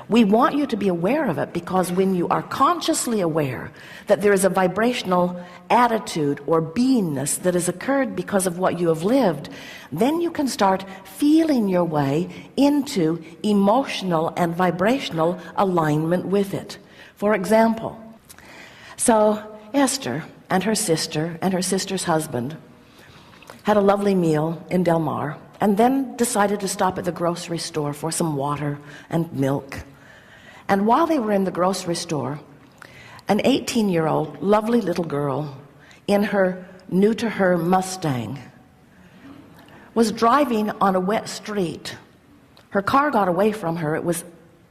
We want you to be aware of it, because when you are consciously aware that there is a vibrational attitude or beingness that has occurred because of what you have lived, then you can start feeling your way into emotional and vibrational alignment with it. For example, so Esther and her sister's husband had a lovely meal in Del Mar, and then decided to stop at the grocery store for some water and milk. And while they were in the grocery store, an 18-year-old lovely little girl in her new-to-her Mustang was driving on a wet street. Her car got away from her. It was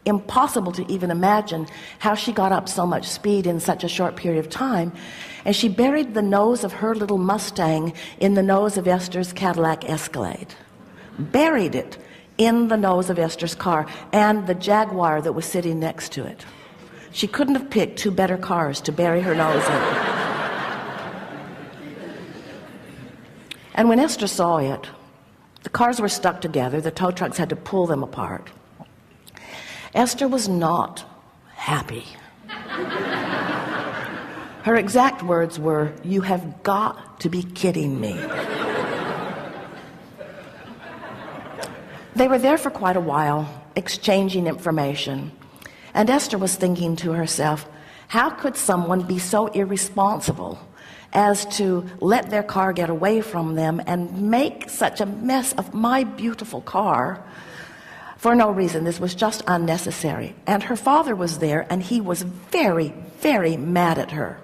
impossible to even imagine how she got up so much speed in such a short period of time, and she buried the nose of her little Mustang in the nose of Esther's Cadillac Escalade. Buried it in the nose of Esther's car and the Jaguar that was sitting next to it. She couldn't have picked two better cars to bury her nose in. And when Esther saw it, the cars were stuck together. The tow trucks had to pull them apart. Esther was not happy. Her exact words were, "You have got to be kidding me." They were there for quite a while, exchanging information. And Esther was thinking to herself, how could someone be so irresponsible as to let their car get away from them and make such a mess of my beautiful car for no reason? This was just unnecessary. And her father was there, and he was very, very mad at her.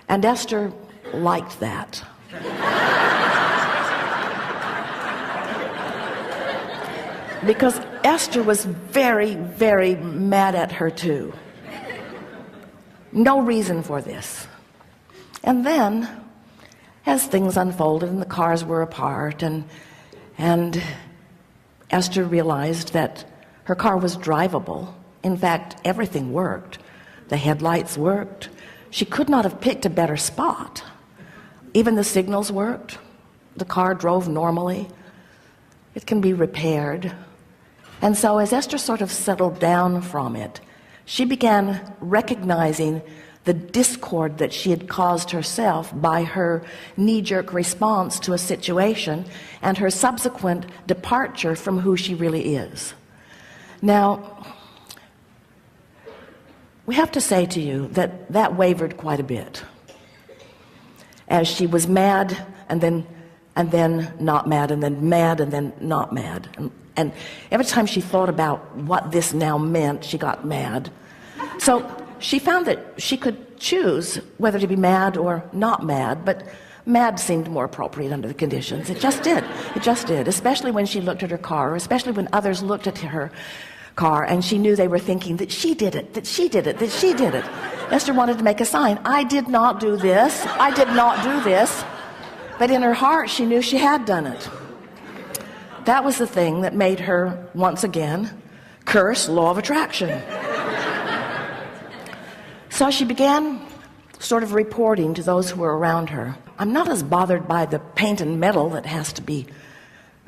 And Esther liked that. Because Esther was very, very mad at her too. No reason for this. And then, as things unfolded and the cars were apart, and Esther realized that her car was drivable. In fact, everything worked. The headlights worked. She could not have picked a better spot. Even the signals worked. The car drove normally. It can be repaired. And so as Esther sort of settled down from it, she began recognizing the discord that she had caused herself by her knee-jerk response to a situation and her subsequent departure from who she really is. Now, we have to say to you that that wavered quite a bit, as she was mad and then not mad, and then mad and then not mad. And every time she thought about what this now meant, she got mad. So she found that she could choose whether to be mad or not mad, but mad seemed more appropriate under the conditions. It just did. It just did, especially when she looked at her car, or especially when others looked at her car and she knew they were thinking that she did it, that she did it, that she did it. Esther wanted to make a sign. I did not do this. I did not do this. But in her heart, she knew she had done it. That was the thing that made her, once again, curse law of attraction. So she began sort of reporting to those who were around her. I'm not as bothered by the paint and metal that has to be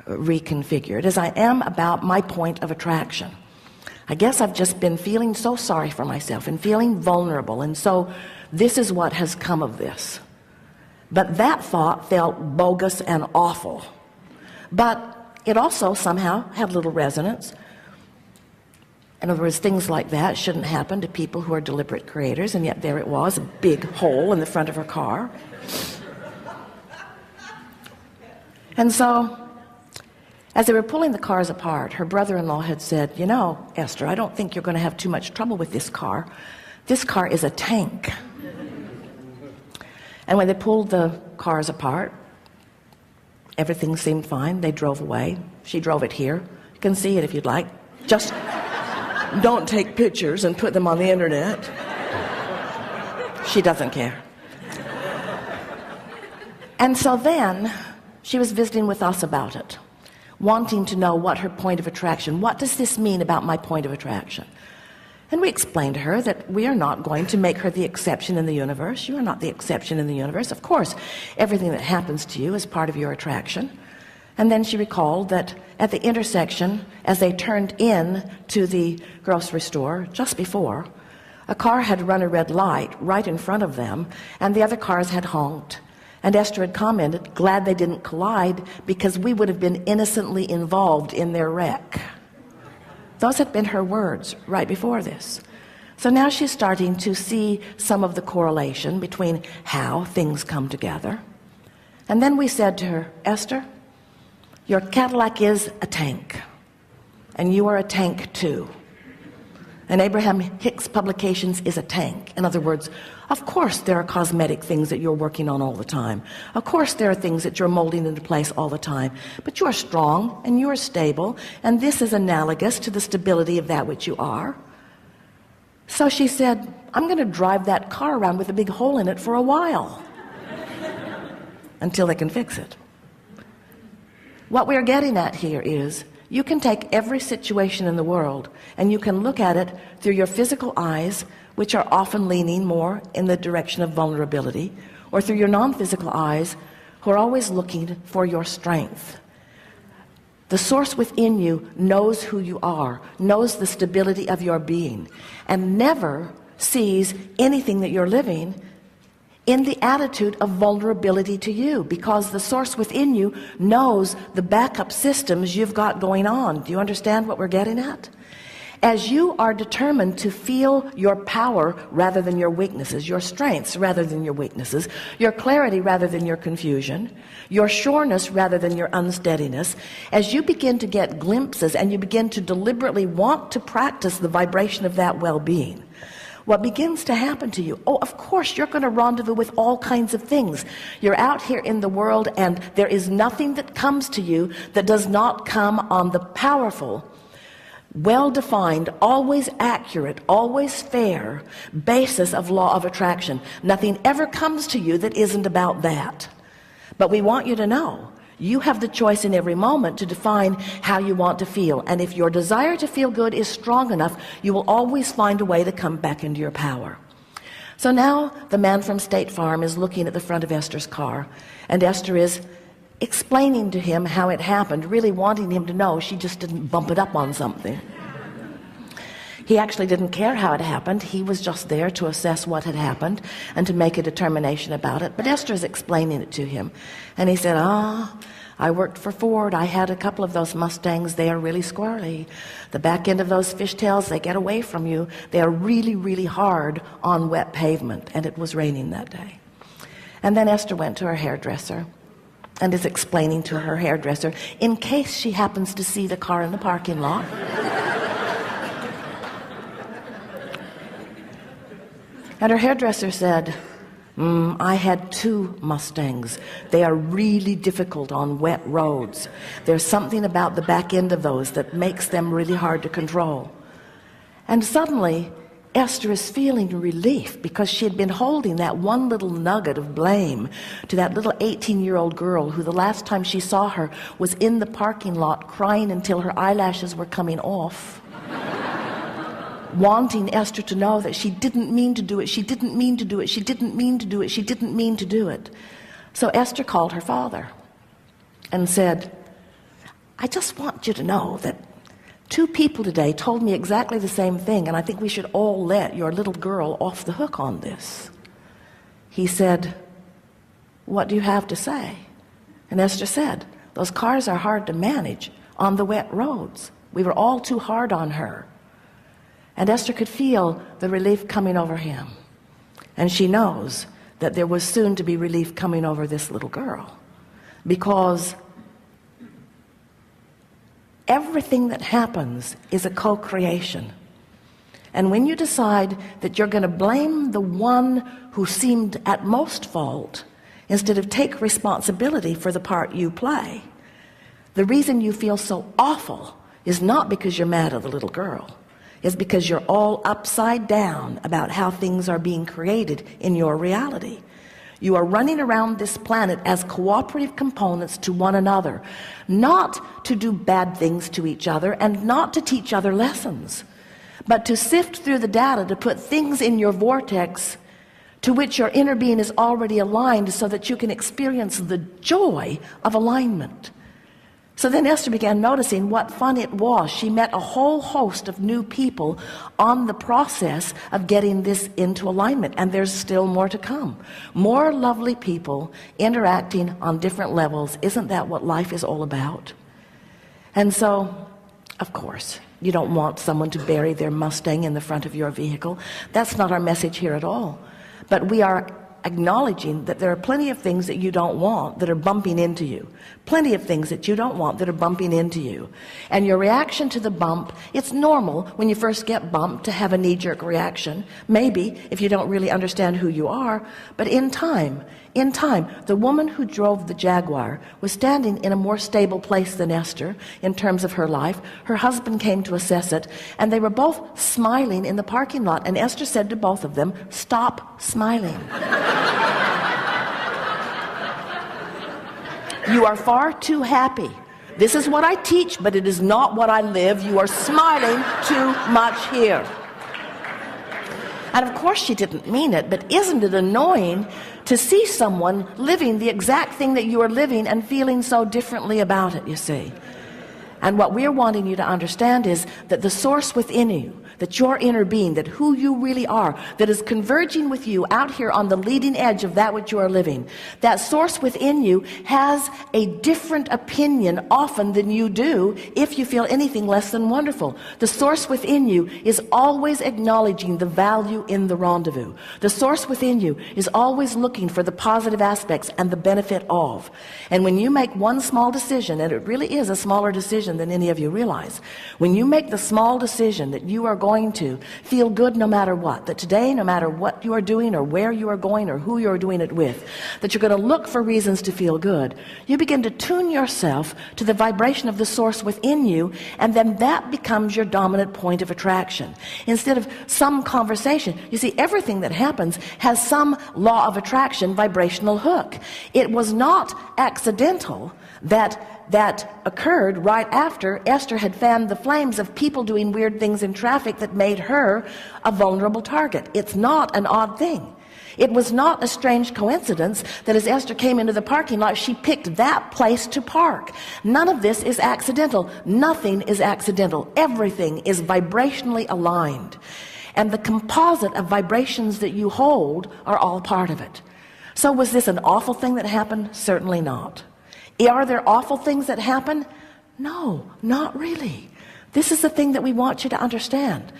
reconfigured as I am about my point of attraction. I guess I've just been feeling so sorry for myself and feeling vulnerable, and so this is what has come of this. But that thought felt bogus and awful. But it also somehow had little resonance. In other words, things like that shouldn't happen to people who are deliberate creators, and yet there it was, a big hole in the front of her car. And so, as they were pulling the cars apart, her brother-in-law had said, you know, Esther, I don't think you're going to have too much trouble with this car. This car is a tank. And when they pulled the cars apart, everything seemed fine. They drove away. She drove it here. You can see it if you'd like. Just don't take pictures and put them on the internet. She doesn't care. And so then she was visiting with us about it, wanting to know what her point of attraction, what does this mean about my point of attraction? And we explained to her that we are not going to make her the exception in the universe. You are not the exception in the universe. Of course, everything that happens to you is part of your attraction. And then she recalled that at the intersection, as they turned in to the grocery store just before, a car had run a red light right in front of them, and the other cars had honked. And Esther had commented, glad they didn't collide, because we would have been innocently involved in their wreck. Those had been her words right before this. So now she's starting to see some of the correlation between how things come together. And then we said to her, Esther, your Cadillac is a tank, and you are a tank too. And Abraham Hicks Publications is a tank. In other words, of course there are cosmetic things that you're working on all the time. Of course there are things that you're molding into place all the time. But you are strong and you are stable, and this is analogous to the stability of that which you are. So she said, I'm going to drive that car around with a big hole in it for a while until they can fix it. What we're getting at here is you can take every situation in the world and you can look at it through your physical eyes, which are often leaning more in the direction of vulnerability, or through your non-physical eyes, who are always looking for your strength. The source within you knows who you are, knows the stability of your being, and never sees anything that you're living in the attitude of vulnerability to you, because the source within you knows the backup systems you've got going on. Do you understand what we're getting at? As you are determined to feel your power rather than your weaknesses, your strengths rather than your weaknesses, your clarity rather than your confusion, your sureness rather than your unsteadiness, as you begin to get glimpses and you begin to deliberately want to practice the vibration of that well-being, what begins to happen to you, oh, of course, you're going to rendezvous with all kinds of things. You're out here in the world, and there is nothing that comes to you that does not come on the powerful, well-defined, always accurate, always fair basis of law of attraction. Nothing ever comes to you that isn't about that. But we want you to know you have the choice in every moment to define how you want to feel. And if your desire to feel good is strong enough, you will always find a way to come back into your power. So now the man from State Farm is looking at the front of Esther's car, and Esther is explaining to him how it happened, really wanting him to know she just didn't bump it up on something. He actually didn't care how it happened. He was just there to assess what had happened and to make a determination about it. But Esther is explaining it to him. And he said, I worked for Ford. I had a couple of those Mustangs. They are really squirrely. The back end of those fishtails, they get away from you. They are really, really hard on wet pavement. And it was raining that day. And then Esther went to her hairdresser and is explaining to her hairdresser, in case she happens to see the car in the parking lot, and her hairdresser said, I had 2 Mustangs. They are really difficult on wet roads. There's something about the back end of those that makes them really hard to control. And suddenly Esther is feeling relief, because she had been holding that one little nugget of blame to that little 18-year-old girl who the last time she saw her was in the parking lot crying until her eyelashes were coming off, wanting Esther to know that she didn't mean to do it, she didn't mean to do it, she didn't mean to do it, she didn't mean to do it. So Esther called her father and said, I just want you to know that 2 people today told me exactly the same thing, and I think we should all let your little girl off the hook on this. He said, what do you have to say? And Esther said, those cars are hard to manage on the wet roads. We were all too hard on her. And Esther could feel the relief coming over him. And she knows that there was soon to be relief coming over this little girl, because everything that happens is a co-creation. And when you decide that you're going to blame the one who seemed at most fault, instead of take responsibility for the part you play, the reason you feel so awful is not because you're mad at the little girl. It's because you're all upside down about how things are being created in your reality. You are running around this planet as cooperative components to one another, not to do bad things to each other and not to teach other lessons, but to sift through the data to put things in your vortex to which your inner being is already aligned, so that you can experience the joy of alignment. So then Esther began noticing what fun it was. She met a whole host of new people on the process of getting this into alignment, and there's still more to come. More lovely people interacting on different levels. Isn't that what life is all about? And so, of course, you don't want someone to bury their Mustang in the front of your vehicle. That's not our message here at all. But we are acknowledging that there are plenty of things that you don't want that are bumping into you. Plenty of things that you don't want that are bumping into you. And your reaction to the bump, it's normal when you first get bumped to have a knee-jerk reaction. Maybe if you don't really understand who you are. But in time, the woman who drove the Jaguar was standing in a more stable place than Esther in terms of her life. Her husband came to assess it, and they were both smiling in the parking lot. And Esther said to both of them, "Stop smiling." You are far too happy. This is what I teach, but it is not what I live. You are smiling too much here. And of course she didn't mean it, but isn't it annoying to see someone living the exact thing that you are living and feeling so differently about it, you see? And what we're wanting you to understand is that the source within you, that your inner being, that who you really are, that is converging with you out here on the leading edge of that which you are living, that source within you has a different opinion often than you do if you feel anything less than wonderful. The source within you is always acknowledging the value in the rendezvous. The source within you is always looking for the positive aspects and the benefit of. And when you make one small decision, and it really is a smaller decision than any of you realize, when you make the small decision that you are going to feel good no matter what, that today, no matter what you are doing or where you are going or who you are doing it with, that you're going to look for reasons to feel good, you begin to tune yourself to the vibration of the source within you, and then that becomes your dominant point of attraction. Instead of some conversation, you see, everything that happens has some law of attraction vibrational hook. It was not accidental that occurred right after Esther had fanned the flames of people doing weird things in traffic that made her a vulnerable target. It's not an odd thing. It was not a strange coincidence that as Esther came into the parking lot, she picked that place to park. None of this is accidental. Nothing is accidental. Everything is vibrationally aligned. And the composite of vibrations that you hold are all part of it. So was this an awful thing that happened? Certainly not. Are there awful things that happen? No, not really. This is the thing that we want you to understand.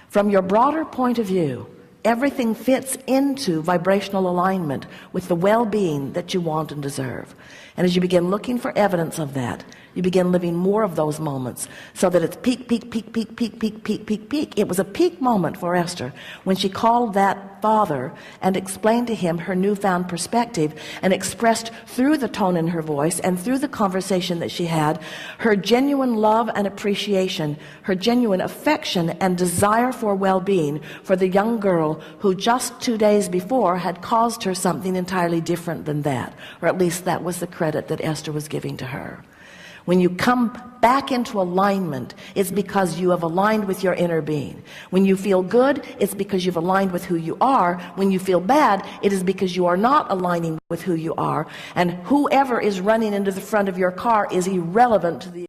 From your broader point of view, everything fits into vibrational alignment with the well-being that you want and deserve. And as you begin looking for evidence of that, you begin living more of those moments so that it's peak, peak, peak, peak, peak, peak, peak, peak, peak. It was a peak moment for Esther when she called that father and explained to him her newfound perspective and expressed through the tone in her voice and through the conversation that she had her genuine love and appreciation, her genuine affection and desire for well-being for the young girl who just 2 days before had caused her something entirely different than that, or at least that was the credit that Esther was giving to her. When you come back into alignment, it's because you have aligned with your inner being. When you feel good, it's because you've aligned with who you are. When you feel bad, it is because you are not aligning with who you are. And whoever is running into the front of your car is irrelevant to the